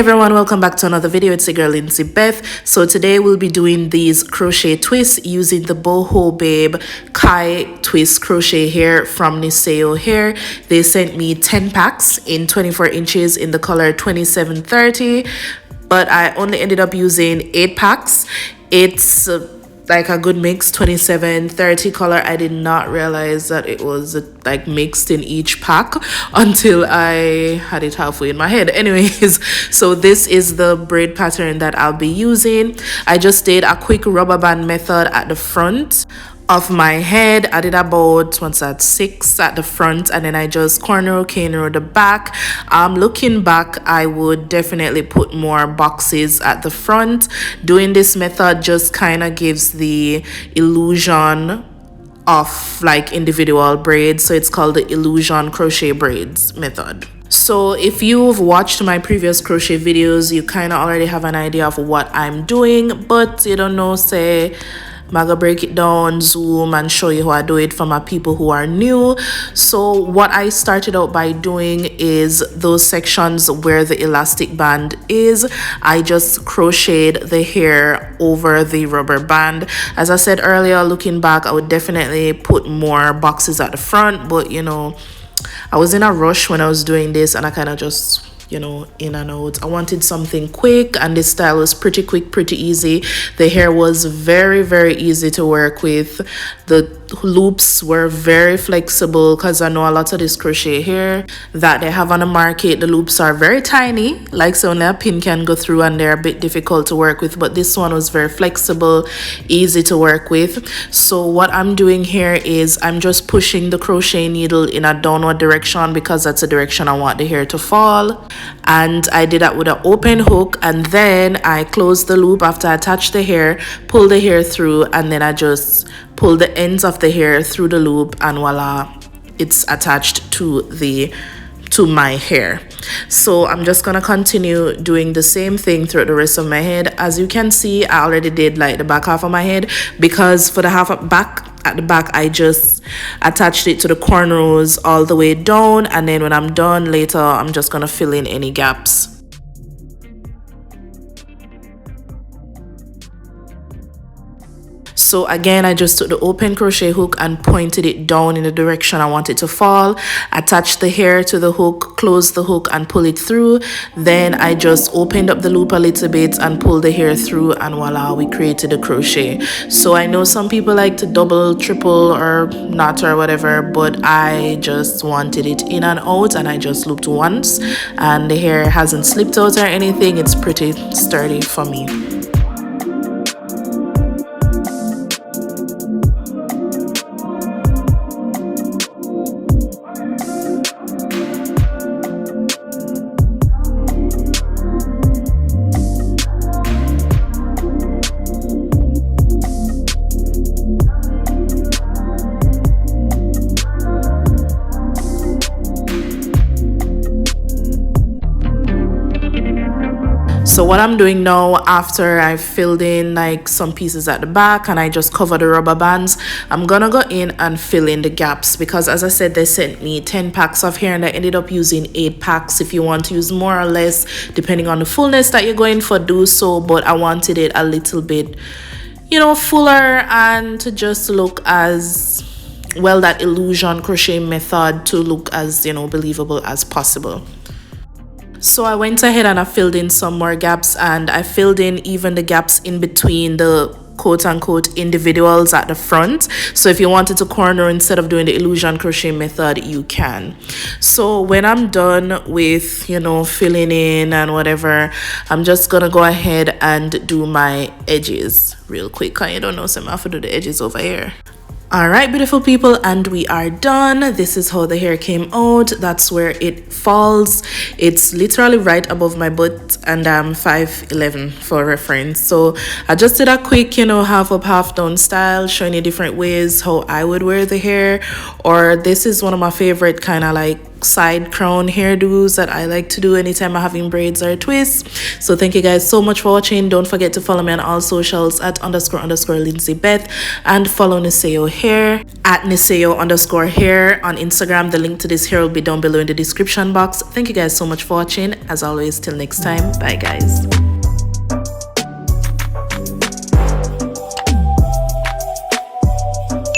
Everyone, welcome back to another video. It's your girl Lindsey Beth. So today we'll be doing these crochet twists using the Boho Babe Kai twist crochet hair from Xoxo hair. They sent me 10 packs in 24 inches in the color 2730, but I only ended up using 8 packs. It's like a good mix, 2730 color. I did not realize that it was like mixed in each pack until I had it halfway in my head. Anyways, so this is the braid pattern that I'll be using. I just did a quick rubber band method at the front of my head. I did about 6 at the front, and then I just corner the back. Looking back, I would definitely put more boxes at the front. Doing this method just kind of gives the illusion of like individual braids, so it's called the illusion crochet braids method. So if you've watched my previous crochet videos, you kind of already have an idea of what I'm doing, but you don't know, say I'm gonna break it down, zoom, and show you how I do it for my people who are new. So what I started out by doing is those sections where the elastic band is, I just crocheted the hair over the rubber band. As I said earlier, looking back, I would definitely put more boxes at the front, but you know, I was in a rush when I was doing this, and I kind of just, you know, in and out. I wanted something quick, and this style was pretty quick, pretty easy. The hair was very easy to work with. The loops were very flexible, because I know a lot of this crochet hair that they have on the market, the loops are very tiny, like so only a pin can go through, and they're a bit difficult to work with, but this one was very flexible, easy to work with. So what I'm doing here is I'm just pushing the crochet needle in a downward direction, because that's the direction I want the hair to fall. And I did that with an open hook, and then I closed the loop after I attached the hair, pull the hair through, and then I just pull the ends of the hair through the loop, and voila, it's attached to my hair. So I'm just gonna continue doing the same thing throughout the rest of my head. As you can see, I already did like the back half of my head, because for the half of back at the back, I just attached it to the cornrows all the way down, and then when I'm done later, I'm just gonna fill in any gaps. So again, I just took the open crochet hook and pointed it down in the direction I want it to fall, attached the hair to the hook, closed the hook, and pull it through. Then I just opened up the loop a little bit and pulled the hair through, and voila, we created a crochet. So I know some people like to double, triple, or knot or whatever, but I just wanted it in and out, and I just looped once, and the hair hasn't slipped out or anything. It's pretty sturdy for me. So what I'm doing now, after I filled in like some pieces at the back and I just covered the rubber bands, I'm gonna go in and fill in the gaps, because as I said, they sent me 10 packs of hair and I ended up using 8 packs. If you want to use more or less depending on the fullness that you're going for, do so, but I wanted it a little bit, you know, fuller, and to just look as well, that illusion crochet method to look as, you know, believable as possible. So I went ahead and I filled in some more gaps, and I filled in even the gaps in between the quote-unquote individuals at the front. So if you wanted to corner instead of doing the illusion crochet method, you can. So when I'm done with, you know, filling in and whatever, I'm just gonna go ahead and do my edges real quick. I don't know, so I'm gonna have to do the edges over here. Alright, beautiful people, and we are done. This is how the hair came out. That's where it falls. It's literally right above my butt, and I'm 5'11" for reference. So I just did a quick, you know, half up, half down style, showing you different ways how I would wear the hair. Or this is one of my favorite kind of like side crown hairdos that I like to do anytime I'm having braids or twists. So thank you guys so much for watching. Don't forget to follow me on all socials at __ Lindsey Beth, and follow Xoxo hair at Xoxo _hair on Instagram. The link to this hair will be down below in the description box. Thank you guys so much for watching. As always, till next time, bye guys.